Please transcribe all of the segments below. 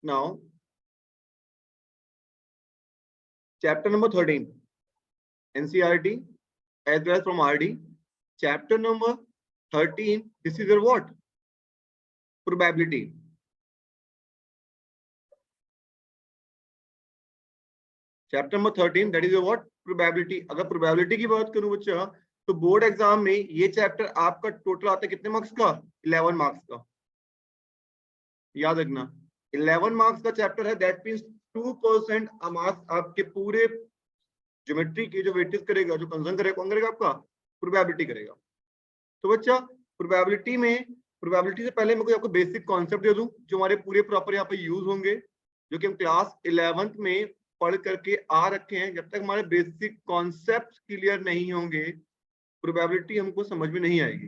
Now chapter number 13 NCERT as well as from RD. Chapter number 13, this is your what? Probability. Chapter number 13, that is your what? Probability. अगर probability की बात करूं बच्चा, तो board exam में ये chapter आपका टोटल आता है कितने मार्क्स का? 11 मार्क्स का। याद रखना 11 मार्क्स का चैप्टर है, दैट मीन्स 2% मार्क्स आपके पूरे ज्योमेट्री की जो वेटेज करेगा, जो कंसर्न करेगा, कौन करेगा? आपका प्रोबेबिलिटी करेगा। तो बच्चा प्रोबेबिलिटी में, प्रोबेबिलिटी से पहले मैं कोई आपको बेसिक कॉन्सेप्ट दे दूं जो हमारे पूरे प्रॉपर यहाँ पे यूज होंगे, जो कि हम क्लास 11th में पढ़ करके आ रखे हैं। जब तक हमारे बेसिक कॉन्सेप्ट क्लियर नहीं होंगे, प्रोबेबिलिटी हमको समझ में नहीं आएगी।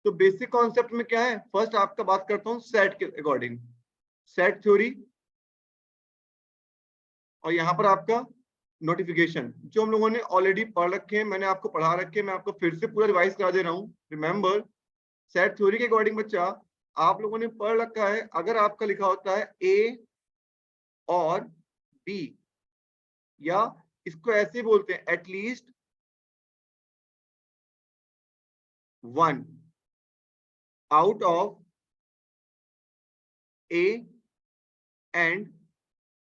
तो बेसिक कॉन्सेप्ट में क्या है? फर्स्ट आपका बात करता हूँ सेट के अकॉर्डिंग, सेट थ्योरी, और यहाँ पर आपका नोटिफिकेशन, जो हम लोगों ने ऑलरेडी पढ़ रखे हैं, मैंने आपको पढ़ा रखे हैं, मैं आपको फिर से पूरा रिवाइज करा दे रहा हूँ। रिमेंबर, सेट थ्योरी के अकॉर्डिंग बच्चा आप लोगों ने पढ़ रखा है, अगर आपका लिखा होता है ए और बी, या इसको ऐसे बोलते हैं at least one out of A and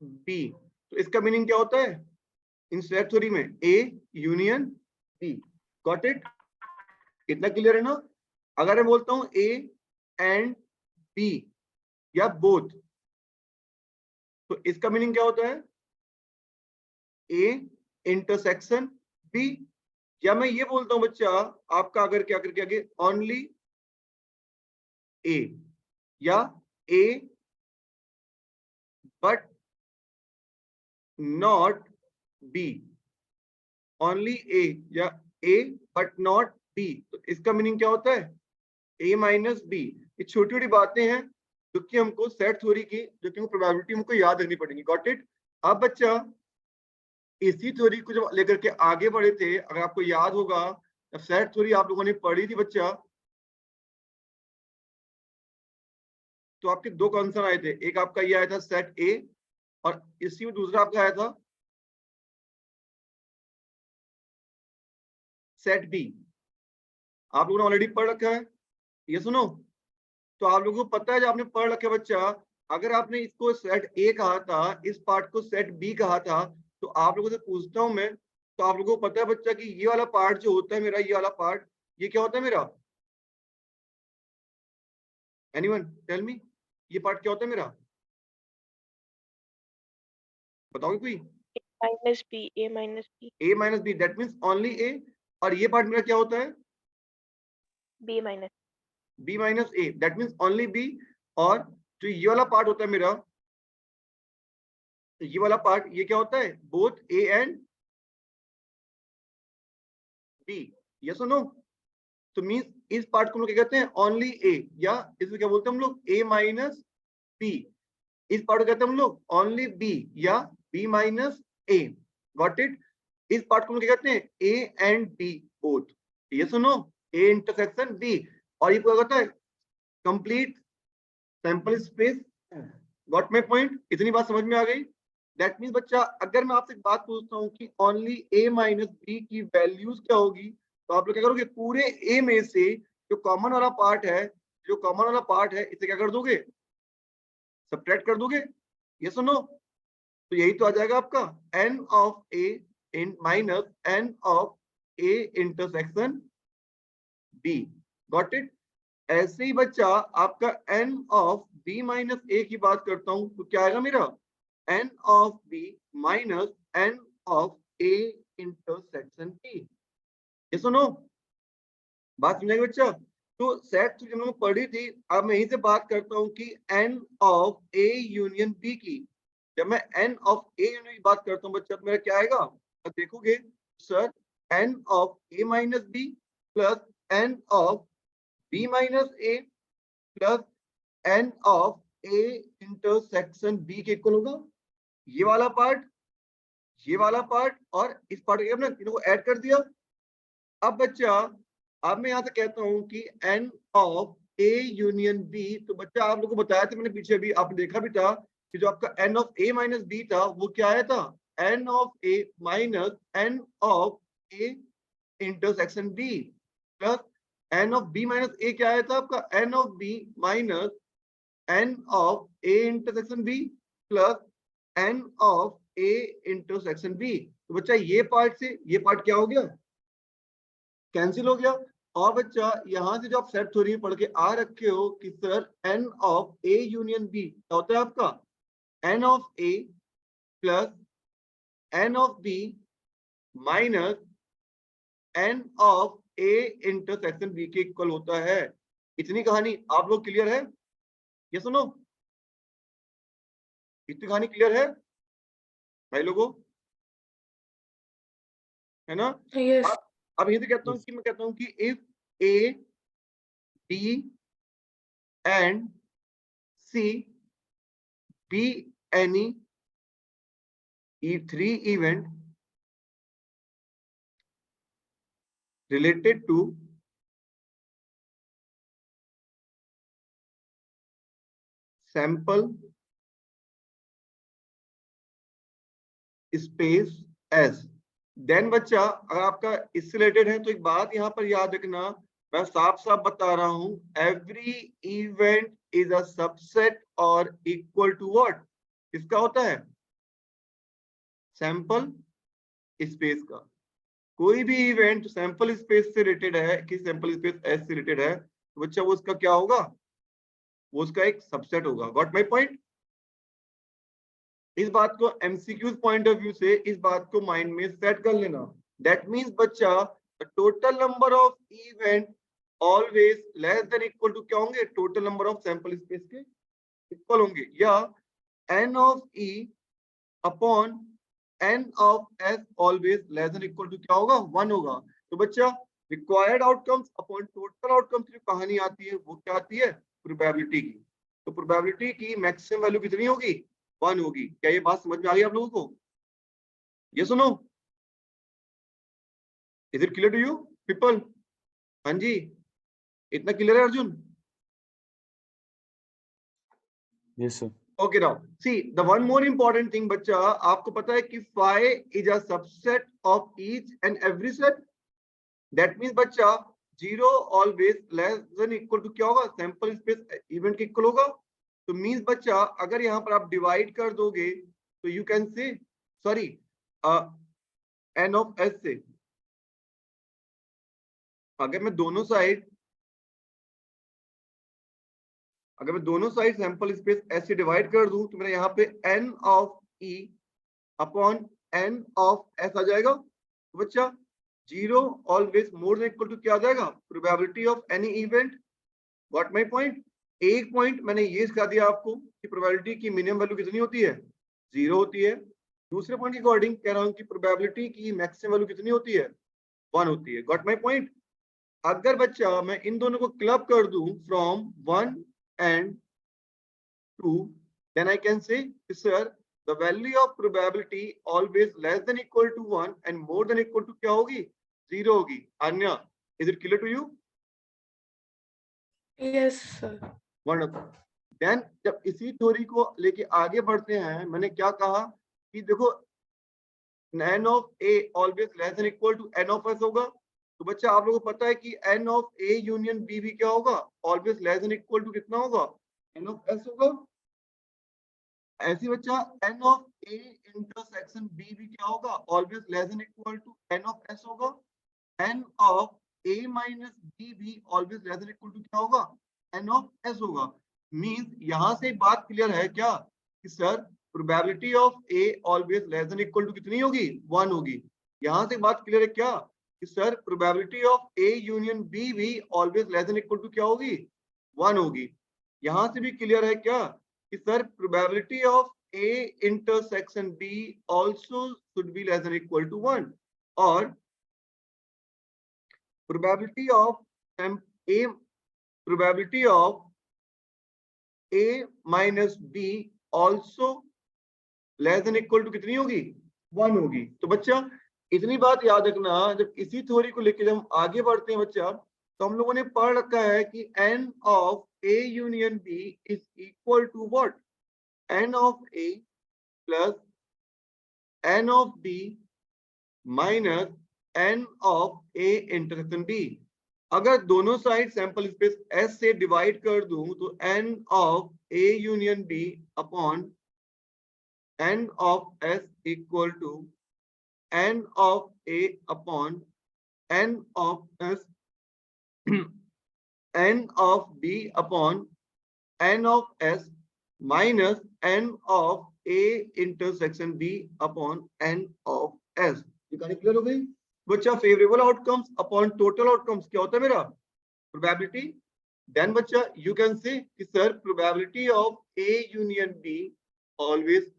B, तो इसका मीनिंग क्या होता है इन सेट थ्योरी में? A union B. Got it? कितना क्लियर है ना? अगर मैं बोलता हूं ए एंड बी या बोथ, तो इसका मीनिंग क्या होता है? A intersection B. या मैं ये बोलता हूं बच्चा आपका, अगर क्या करके आगे ओनली ए, या ए बट नॉट बी, ओनली ए या ए बट नॉट बी, तो इसका मीनिंग क्या होता है? ए माइनस बी। ये छोटी छोटी बातें हैं जो कि हमको सेट थ्योरी की, जो कि प्रोबेबिलिटी हमको याद रखनी पड़ेगी। Got it? अब बच्चा इसी थ्योरी को जब लेकर के आगे बढ़े थे, अगर आपको याद होगा, जब सेट थ्योरी आप लोगों ने पढ़ी थी बच्चा, तो आपके दो कॉन्सेप्ट आए थे। एक आपका ये आया था सेट ए, और इसी में दूसरा आपका आया था सेट बी। आप लोगों ने ऑलरेडी पढ़ रखा है, ये सुनो। तो आप लोगों को पता है, जब आपने पढ़ रखा है बच्चा, अगर आपने इसको सेट ए कहा था, इस पार्ट को सेट बी कहा था, तो आप लोगों से पूछता हूं मैं, तो आप लोगों को पता है बच्चा कि ये वाला पार्ट जो होता है मेरा, ये वाला पार्ट, ये क्या होता है मेरा? एनीवन टेल मी, ये पार्ट क्या होता है मेरा? बताओगे कोई? Minus B, A minus B, A minus B, that means only A. और ये पार्ट मेरा क्या होता है? B minus, B minus A, that means only B. और जो ये वाला पार्ट होता है मेरा, ये वाला पार्ट, ये क्या होता है? Both A and B. ये सुनो, तो मीन्स इस पार्ट को हम लोग क्या कहते हैं? ओनली ए, या इसमें क्या बोलते हैं हम लोग? A minus B. इस पार्ट को कहते हैं हम लोग ओनली बी, या B minus A. Got it? इस पार्ट को हम लोग क्या कहते हैं? A and B both. ये सुनो, ए इंटरसेक्शन बी, और ये क्या होता है? Complete sample space. Got my point? इतनी बात समझ में आ गई? दैट मीन्स बच्चा, अगर मैं आपसे एक बात पूछता हूँ कि ओनली ए माइनस बी की वैल्यूज क्या होगी, तो आप लोग क्या करोगे? पूरे ए में से जो कॉमन वाला पार्ट है, जो कॉमन वाला पार्ट है, इसे क्या कर दोगे? सब्ट्रैक्ट कर दोगे। ये सुनो, तो यही तो आ जाएगा आपका N of A in minus N of A intersection B. Got it? ऐसे ही बच्चा आपका n of b minus A की बात करता हूं, तो क्या आएगा मेरा? n of b minus n of a intersection b। ये सुनो, बात समझाएंगे बच्चा? तो सेट जो हम लोग पढ़ी थी, अब मैं यहीं से बात करता हूं कि n of a union b की। जब मैं n ऑफ a यूनियन की बात करता हूं बच्चा, तो मेरा क्या आएगा? अब देखोगे sir, n of a minus b plus n of b minus a plus N of A intersection B के इक्वल होगा। ये वाला पार्ट, ये वाला पार्ट, और इस पार्ट को तीनों को ऐड कर दिया। अब बच्चा, अब मैं यहां से कहता हूं कि N of A union B, तो बच्चा आप लोगों को बताया था मैंने पीछे भी, आपने देखा भी था कि जो आपका n of a minus b था वो क्या आया था, n of a minus n of a intersection b plus n of b minus a क्या आया था आपका, n of b minus n of a intersection b plus n of a intersection b। तो बच्चा ये पार्ट से ये part क्या हो गया, कैंसिल हो गया। और बच्चा यहां से जो आप सेट थ्योरी पढ़ के आ रखे हो कि sir n of a union b क्या होता है आपका, n of a plus n of b minus n of a intersection b के इक्वल होता है। इतनी कहानी आप लोग क्लियर है, ये सुनो, इतनी कहानी क्लियर है भाई लोगों, है ना। Yes. अब यही कहता हूँ कि मैं कहता हूँ कि if a b and c be any three event related to sample space S, then बच्चा अगर आपका इससे रिलेटेड है तो एक बात यहाँ पर याद रखना, मैं साफ साफ बता रहा हूं, every event is a subset और इक्वल टू व्हाट, इसका होता है सैंपल स्पेस का। कोई भी इवेंट सैंपल स्पेस से रिलेटेड है कि सैंपल स्पेस एस से रिलेटेड है तो बच्चा वो उसका क्या होगा, वो उसका एक सबसेट होगा। Got my point. इस बात को एमसीक्यूज पॉइंट ऑफ व्यू से इस बात को माइंड में सेट कर लेना। दैट मींस बच्चा total number of event always less than equal to क्या होंगे, total number of sample space के इक्वल होंगे, या n of e upon n of s always less than equal to क्या होगा, 1 होगा। तो बच्चा required outcomes upon total outcomes की कहानी आती है वो क्या आती है, प्रोबेबिलिटी की। तो प्रोबेबिलिटी की मैक्सिमम वैल्यू कितनी होगी, 1 होगी। क्या ये बात समझ में आ गई आप लोगों को, ये सुनो, is it clear to you people? हाँ जी, इतना क्लियर है Arjun? Yes, sir. Okay, now see the one more important thing बच्चा, आपको पता है कि phi is a subset of each and every set. That means बच्चा 0 always less than equal to क्या होगा, सैंपल स्पेस इवेंट के इक्वल होगा। तो मींस बच्चा अगर यहाँ पर आप डिवाइड कर दोगे तो you can say sorry n of s से, अगर मैं दोनों साइड सैंपल स्पेस s से डिवाइड कर दूं तो मेरा यहाँ पे n of e upon n of s आ जाएगा। तो बच्चा 0 always more than equal to क्या आ जाएगा, probability of any event. Got my point. एक पॉइंट मैंने ये सिखा दिया आपको कि प्रोबेबिलिटी की मिनिमम वैल्यू कितनी होती है, 0 होती है। दूसरे पॉइंट के अकॉर्डिंग कह रहा हूँ कि प्रोबेबिलिटी की मैक्सिमम वैल्यू कितनी होती है, 1 होती है। Got my point. अगर बच्चा मैं इन दोनों को क्लब कर दूं from 1 and 2, then I can say, sir, the value of probability always less than equal to 1 and more than equal to क्या होगी, 0 होगी। Anya, is it clear to you? Yes, sir. Wonderful. Then जब इसी theory को लेके आगे बढ़ते हैं, मैंने क्या कहा कि देखो n of a always less than equal to n of s होगा। तो बच्चा आप लोगों को पता है कि n of a union b भी क्या होगा, always less than equal to कितना होगा, n of s होगा। ऐसी बच्चा n of a intersection b भी क्या होगा, always less than equal to n of s होगा। n of a minus b भी always less than equal to क्या होगा, n of s होगा। मींस यहां से बात क्लियर है क्या कि sir probability of a always less than equal to कितनी होगी, 1 होगी। यहां से बात क्लियर है क्या कि sir probability of a union b भी always less than equal to क्या होगी, 1 होगी। यहां से भी क्लियर है क्या कि sir probability of a intersection b also should be less than equal to 1, और probability of a minus b also less than equal to कितनी होगी, 1 होगी। तो बच्चा इतनी बात याद रखना, जब इसी थ्योरी को लेकर जब हम आगे बढ़ते हैं बच्चा, तो हम लोगों ने पढ़ रखा है कि n of a union b is equal to what, n of A plus n of B minus n of A intersection B। अगर दोनों साइड सैंपल स्पेस S से डिवाइड कर दूं तो n of A union B upon n of S equal to n of A upon n of S n of B upon n of S minus n of A intersection B upon n of S। ये कहानी clear हो गई बच्चा? Favourable outcomes upon total outcomes क्या होता है मेरा? Probability. Then बच्चा यू कैन से कि sir probability of A union B always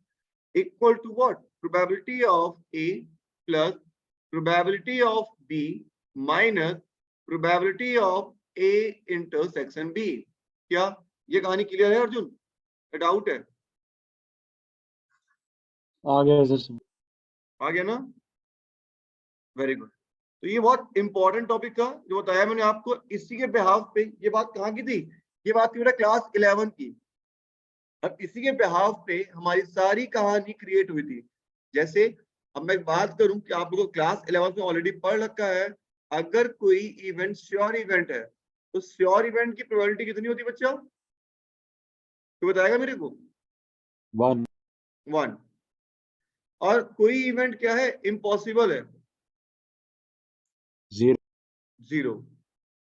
equal to what? Probability of A plus probability of B minus probability of A intersection B। क्या ये कहानी clear है अर्जुन? डाउट है? आ गया सर। आ गया ना? Very good. तो ये बहुत इंपॉर्टेंट टॉपिक था जो बताया मैंने आपको। इसी के बिहाफ पे ये बात कहाँ की थी? ये बात थी बेटा क्लास 11 की। अब इसी के बिहाफ पे हमारी सारी कहानी क्रिएट हुई थी। जैसे अब मैं बात करूं कि आप लोगों को क्लास 11 में ऑलरेडी पढ़ रखा है, अगर कोई इवेंट श्योर इवेंट है तो श्योर इवेंट की प्रोबेबिलिटी कितनी होती है बच्चा? तो बताएगा मेरे को? 1 और कोई इवेंट क्या है? इम्पॉसिबल है, 0 0।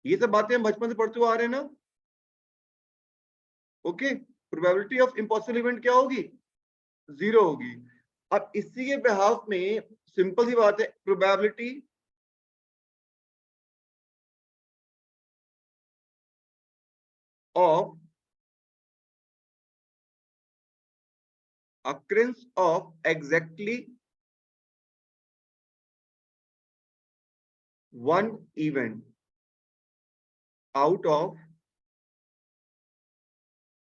ये सब बातें हम बचपन से पढ़ते हुए आ रहे हैं ना? Okay. Probability of impossible event क्या होगी? 0 होगी। अब इसी के बिहाफ में सिंपल सी बात है, probability of occurrence of exactly one event out of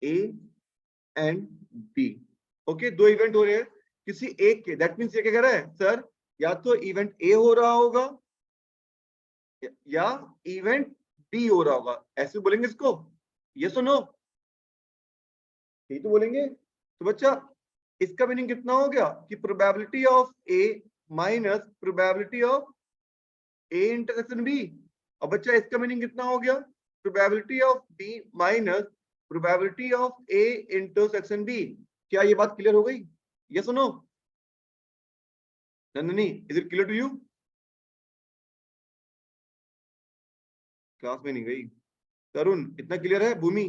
A and B। Okay, दो इवेंट हो रहे हैं किसी एक के। दैट मीन्स ये क्या कह रहा है सर? या तो इवेंट ए हो रहा होगा या इवेंट बी हो रहा होगा। ऐसे बोलेंगे इसको? यस और नो? यही तो बोलेंगे। तो बच्चा इसका मीनिंग कितना हो गया कि probability of A minus probability of A intersection B. और बच्चा इसका मीनिंग कितना हो गया? Probability of B minus probability of A intersection B. क्या ये बात क्लियर हो गई? यस और no? Nandini, is it clear to you? Class में नहीं गई। तरुण, इतना क्लियर है? भूमि,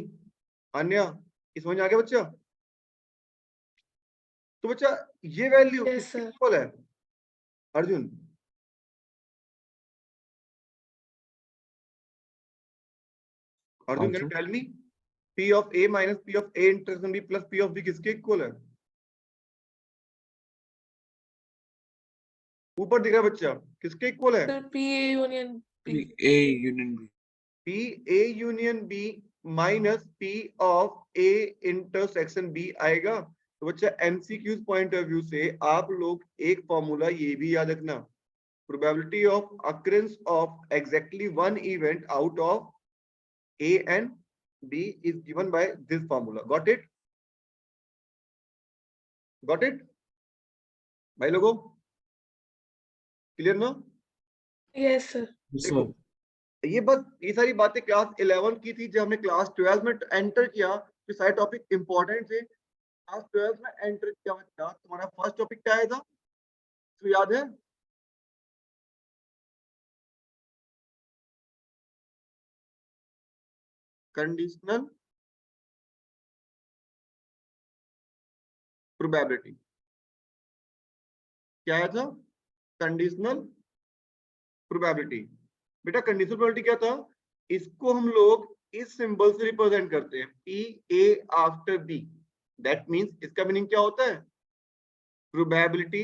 अन्या, इस समझ आ गया बच्चा? तो बच्चा ये वैल्यू Yes, किसके sir. इक्वल है Arjun? Arjun can tell me P of A minus P of A intersection B plus P of B किसके इक्वल है? ऊपर दिख रहा है बच्चा, किसके इक्वल है? Sir, PA union B. A union B P A union B minus P of A intersection B आएगा। तो बच्चा MCQs पॉइंट ऑफ व्यू से आप लोग एक फॉर्मूला ये भी याद रखना, probability of occurrence of exactly one event out of A and B is given by this formula. Got it? Got it? भाई लोगों, क्लियर ना? Yes, sir. देखो ये बस ये सारी बातें क्लास 11 की थी। जब हमने क्लास 12 में एंटर किया तो सारे टॉपिक इंपॉर्टेंट थे। क्लास 12 में एंटर किया बच्चा, तुम्हारा फर्स्ट टॉपिक क्या आया था? तो याद है? Conditional probability. क्या आया था? Conditional probability. बेटा कंडीशनल प्रोबेबिलिटी क्या था? इसको हम लोग इस सिंबल से रिप्रेजेंट करते हैं, P A after B। That means इसका मीनिंग क्या होता है? Probability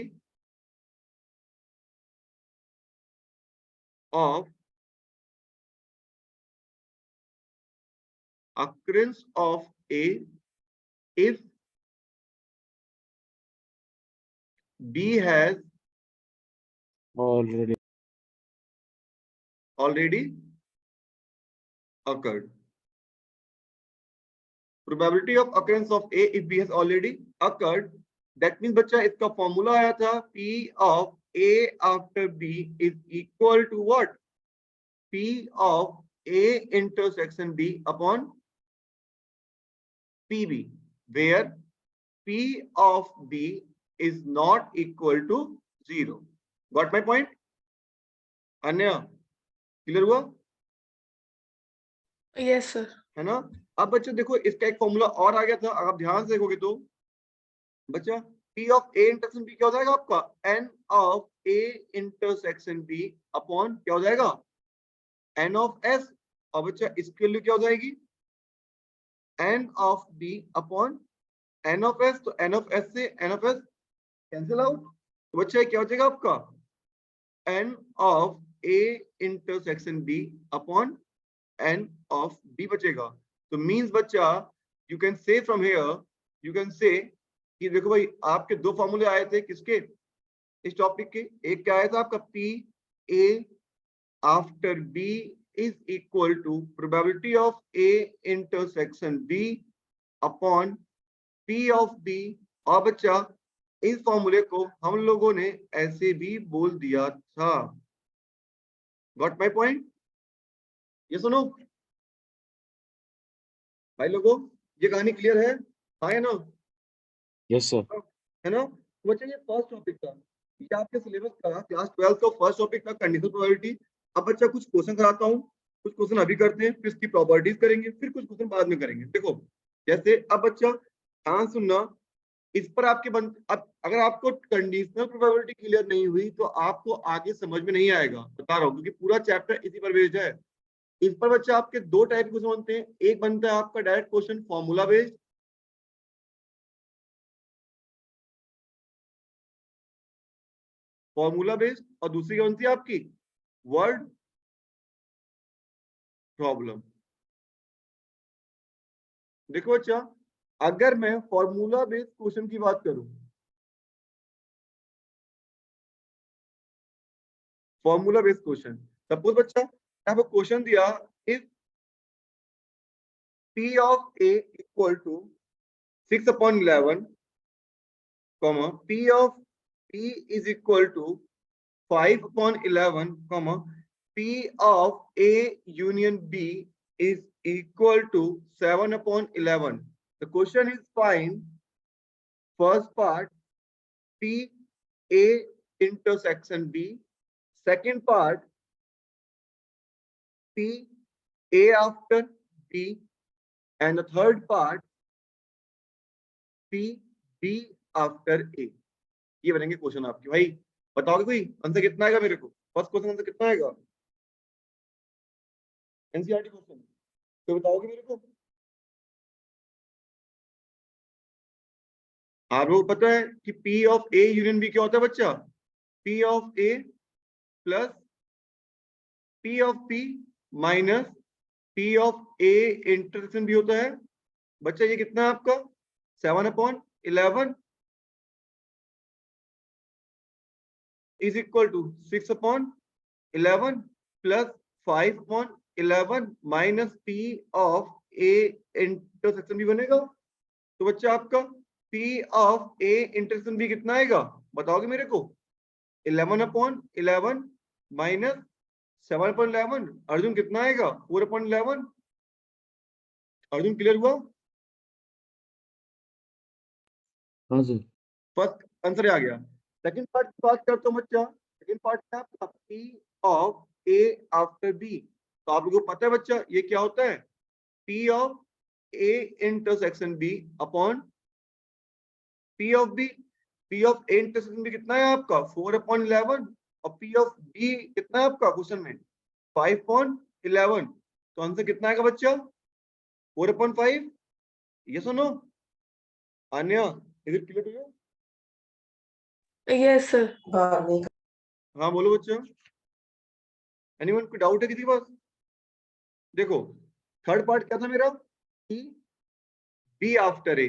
of occurrence of A if B has already already occurred। Probability of occurrence of A if B has already occurred, that means बच्चा इसका formula आया था P of A after B is equal to what, P of A intersection B upon PB, where P of B is not equal to 0. Got my point? अन्य clear हुआ Yes, sir. है ना? अब बच्चों देखो इसका एक फॉर्मूला और आ गया था, अगर आप ध्यान से देखोगे तो बच्चा P of A intersection B क्या हो जाएगा आपका, N of A intersection B upon क्या हो जाएगा, N ऑफ S, और बच्चा इसकी वैल्यू क्या हो जाएगी, N of B upon N of S, तो N ऑफ S से N of S cancel out, तो बच्चा क्या हो जाएगा आपका N of A intersection B upon N of B बचेगा। तो मींस बच्चा यू कैन से from here, you can say कि देखो भाई आपके दो फॉर्मूले आए थे किसके, इस टॉपिक के, एक क्या आया था आपका P A after B is equal to probability of A intersection B upon P of B, और बच्चा इस फॉर्मूले को हम लोगों ने ऐसे भी बोल दिया था। Got my point? ये सुनो भाई लोगों, ये कहानी क्लियर है, हाँ है ना? Yes, sir. है ना? तो बच्चे ये फर्स्ट टॉपिक था, ये आपके सिलेबस का क्लास 12 का फर्स्ट टॉपिक था कंडीशनल प्रोबेबिलिटी। अब बच्चा कुछ क्वेश्चन कराता हूँ, कुछ क्वेश्चन अभी करते हैं, फिर इसकी प्रॉपर्टीज करेंगे, फिर कुछ क्वेश्चन बाद में करेंगे। देखो जैसे अब बच्चा ध्यान सुनना, इस पर आपके अब अगर आपको कंडीशनल प्रोबेबिलिटी क्लियर नहीं हुई तो आपको आगे समझ में नहीं आएगा, बता रहा हूँ, क्योंकि पूरा चैप्टर इसी पर बेस्ड है। इस पर बच्चा आपके दो टाइप के क्वेश्चन बनते हैं, एक बनता है आपका डायरेक्ट क्वेश्चन फॉर्मूला बेस्ड, और दूसरी क्या बनती है आपकी वर्ड प्रॉब्लम। देखो बच्चा, अगर मैं फॉर्मूला बेस्ड क्वेश्चन की बात करूं, फॉर्मूला बेस्ड क्वेश्चन, सपोज बच्चा आपको क्वेश्चन दिया, if P of A equal to 6/11, P of P is equal to 5/11, P of A union B is equal to 7/11. The question is find first part P A intersection B, second part P A after B, and the third part P B after A. ये बनेंगे question आपके। भाई बताओगे कोई answer कितना आएगा मेरे को, फर्स्ट क्वेश्चन आंसर कितना आएगा, एनसीईआरटी क्वेश्चन, तो बताओगे मेरे को? आप लोगों को पता है कि P of A union B क्या होता है बच्चा, P of A plus P of P minus P of A intersection B होता है। बच्चा ये कितना है आपका 7/11 is equal to 6/11 plus 5/11 minus P of A intersection B बनेगा। तो बच्चा आपका P of A intersection B कितना आएगा, बताओगे मेरे को? 11/11 माइनस 7/11, अर्जुन कितना आएगा? 4/11। अर्जुन क्लियर हुआ? हाँ सर। फर्स्ट आंसर आ गया। सेकंड पार्ट की बात करता हूँ बच्चा, सेकंड पार्ट क्या आपका P of A after B। तो आप लोगों को पता है बच्चा ये क्या होता है, P of A intersection B upon P of B। P of A intersection B कितना है आपका 4/11, और P ऑफ B कितना है आपका क्वेश्चन में 5/11। तो आंसर कितना आएगा बच्चा 4/5। ये सुनो अन्य, is it clear to you? Yes, sir. हाँ बोलो बच्चा, एनीवन कोई डाउट है किसी के पास? देखो थर्ड पार्ट क्या था मेरा, P B आफ्टर A।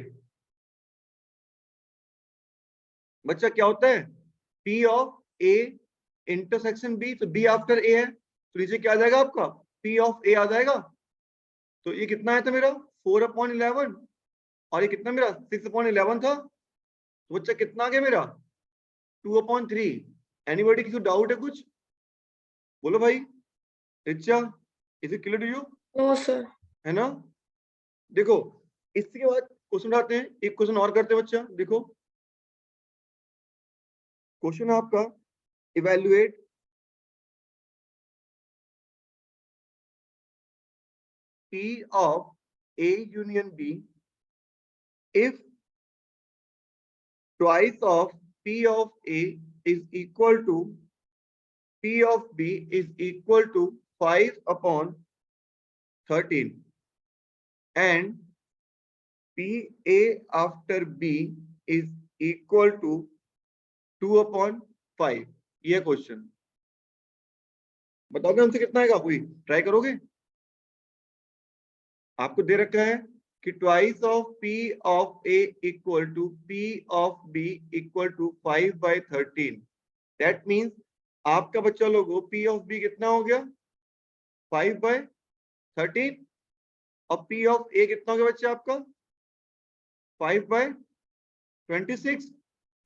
बच्चा क्या होता है P of A intersection B, तो B आफ्टर A है, तो नीचे क्या आ जाएगा आपका P ऑफ A आ जाएगा। तो ये कितना आया था मेरा 4/11 और ये कितना मेरा 6/11 था, तो बच्चा कितना आ गया मेरा 2/3। एनीबॉडी, किसी डाउट है कुछ? बोलो भाई। Richa, is it clear to you? No, sir. है ना? देखो इसके बाद क्वेश्चन उठाते हैं, एक क्वेश्चन और करते हैं बच्चा। देखो क्वेश्चन आपका, evaluate P of A union B if twice of P of A is equal to P of B is equal to 5/13 and PA after B is equal to 2/5। ये क्वेश्चन बताओगे हमसे कितना आएगा? कोई ट्राई करोगे? आपको दे रखा है कि twice of P of A equal to P of B equal to 5/13। That means आपका बच्चा लोगों P ऑफ B कितना हो गया 5/13 और P ऑफ A कितना हो गया बच्चा आपका 5/26।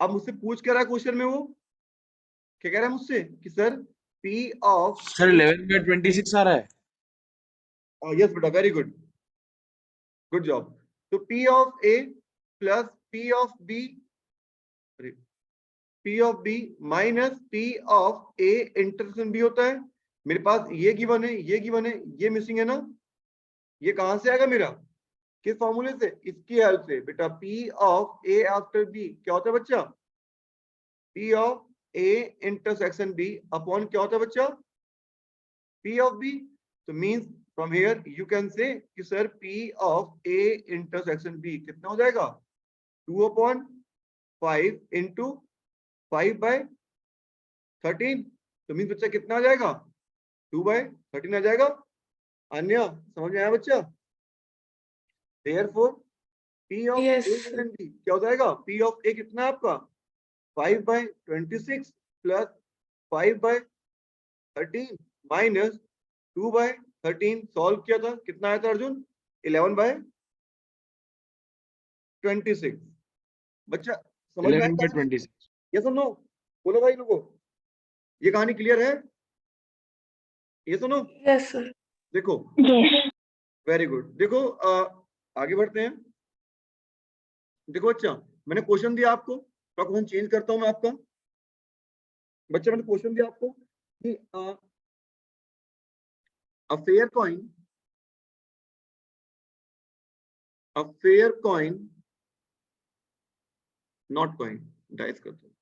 अब मुझसे पूछ क्या रहा है क्वेश्चन में, वो क्या कह रहा है मुझसे कि सर P ऑफ सर 11/26 आ रहा है। यस बेटा, वेरी गुड, गुड जॉब। तो P of A plus P of B, P of B minus P of A intersection B होता है। मेरे पास ये गिवन है, ये गिवन है, ये मिसिंग है ना। ये कहां से आएगा मेरा, किस फॉर्मूले से? इसकी हेल्प से बेटा। P of A after B क्या होता है बच्चा? P of A intersection B upon क्या होता है बच्चा? P of B। तो means from here you can say कि sir P of A intersection B कितना हो जाएगा 2/5 इंटू 5/13। तो मींस बच्चा कितना आ जाएगा 2/13 आ जाएगा। अन्य समझ में आया बच्चा? Therefore P of Yes, A sir. and B क्या हो जाएगा? P ऑफ A कितना है आपका 5/26 प्लस 5/13 माइनस 2/13। सॉल्व किया था, कितना आया था अर्जुन? 11/26। बच्चा समझ में आया? 11/26। ये सुनो, बोलो भाई लोगों, ये कहानी क्लियर है? ये सुनो, Yes, sir. देखो Yes. Very good. देखो आगे बढ़ते हैं। देखो बच्चा, मैंने क्वेश्चन दिया आपको, तो क्वेश्चन चेंज करता हूं मैं आपका। बच्चा मैंने क्वेश्चन दिया आपको कि a fair coin not coin, dice करता हूं।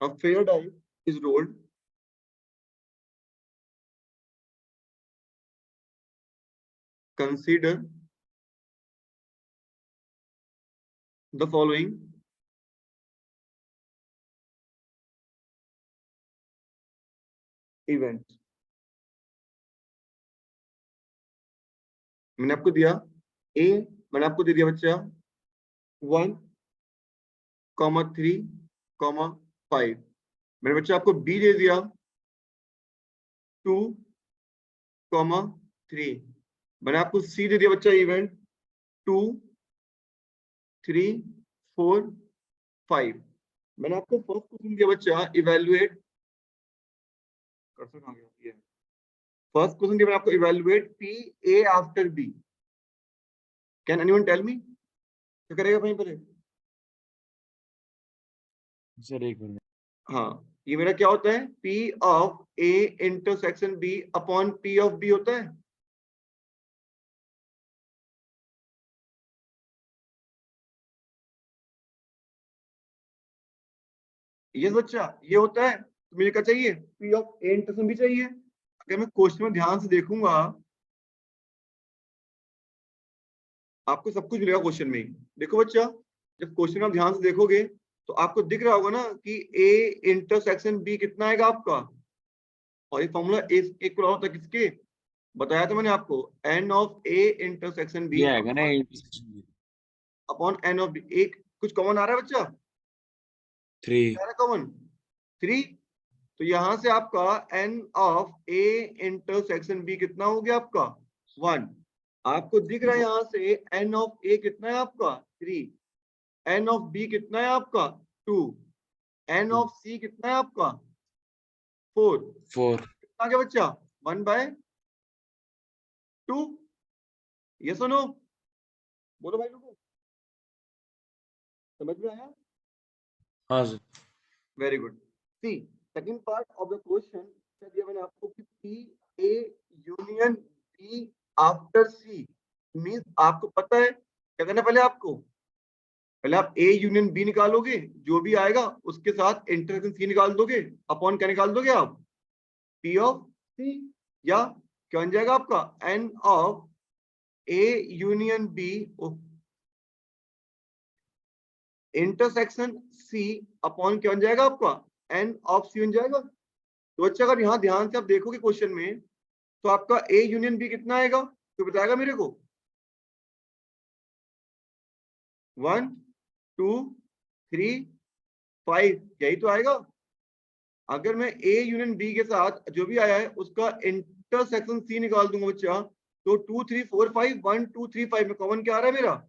A fair die is rolled consider the following events। मैंने आपको दिया A, मैंने आपको दे दिया बच्चा 1,3,5। मैंने बच्चा आपको B दे दिया 2,3। मैंने आपको C दे दिया बच्चा इवेंट 2, 3, 4, 5। मैंने आपको फर्स्ट क्वेश्चन दिया बच्चा इवैल्यूएट, कर्सर कहां गया? ये फर्स्ट क्वेश्चन दिया मैंने आपको evaluate P A after B। Can anyone tell me क्या करेगा भाई पहले? सर एक मिनट। हाँ, ये मेरा क्या होता है? P of A intersection B upon P of B होता है। ये बच्चा ये होता है। तो मुझे क्या चाहिए? P of A intersection B चाहिए। अगर मैं क्वेश्चन में ध्यान से देखूंगा, आपको सब कुछ मिलेगा क्वेश्चन में ही। देखो बच्चा, जब क्वेश्चन आप ध्यान से देखोगे तो आपको दिख रहा होगा ना कि A इंटरसेक्शन B कितना आएगा आपका। और ये फॉर्मूला इक्वल होता है किसके? बताया था मैंने आपको, N of A intersection B ये आएगा ना intersection upon N of B। एक कुछ कॉमन आ रहा है बच्चा? 3। कॉमन 3। तो यहां से आपका n of a intersection b कितना हो गया आपका 1। आपको दिख रहा है यहां से n ऑफ a कितना है आपका 3, n ऑफ b कितना है आपका 2, n ऑफ c कितना है आपका 4। 4 कितना आ गया बच्चा 1/2। ये सुनो, बोलो भाई लोगों, समझ में आया? हाँ sir very good. See second part of the question दिया मैंने आपको कि P A union B after C means आपको पता है क्या करना है। पहले आप A यूनियन B निकालोगे, जो भी आएगा उसके साथ इंटरसेक्शन C निकाल दोगे, अपॉन क्या निकाल दोगे आप P ऑफ C, या क्या बन जाएगा आपका N of A union B intersection C upon क्या बन जाएगा आपका N ऑफ C बन जाएगा। तो बच्चा अगर यहाँ ध्यान से आप देखोगे क्वेश्चन में, तो आपका A यूनियन B कितना आएगा तो बताएगा मेरे को 1 2 3 5, यही तो आएगा। अगर मैं A यूनियन B के साथ जो भी आया है उसका इंटरसेक्शन C निकाल दूंगा बच्चा, तो 2 3 4 5 1 2 3 5 में कॉमन क्या आ रहा है मेरा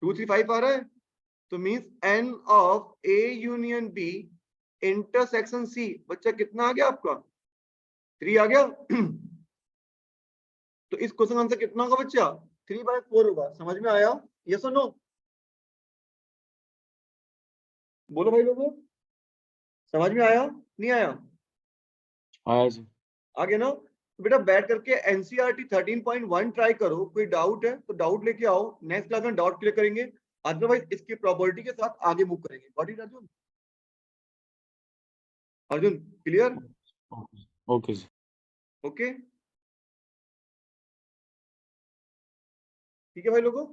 2 3 5 आ रहा है। तो means N of A union B intersection C बच्चा कितना आ गया आपका 3 आ गया। तो इस क्वेश्चन आंसर कितना होगा बच्चा 3/4 होगा। समझ में आया? यस और नो? बोलो भाई लोगों, समझ में आया नहीं आया? आया सर आ गया ना? तो बेटा बैठ करके एनसीईआरटी 13.1 ट्राई करो। कोई डाउट है तो डाउट लेके आओ, नेक्स्ट क्लास में डाउट क्लियर करेंगे, अदरवाइज इसकी प्रॉपर्टी के साथ आगे मूव करेंगे। Got it Arjun? Arjun clear? Okay sir okay ठीक है भाई लोगों।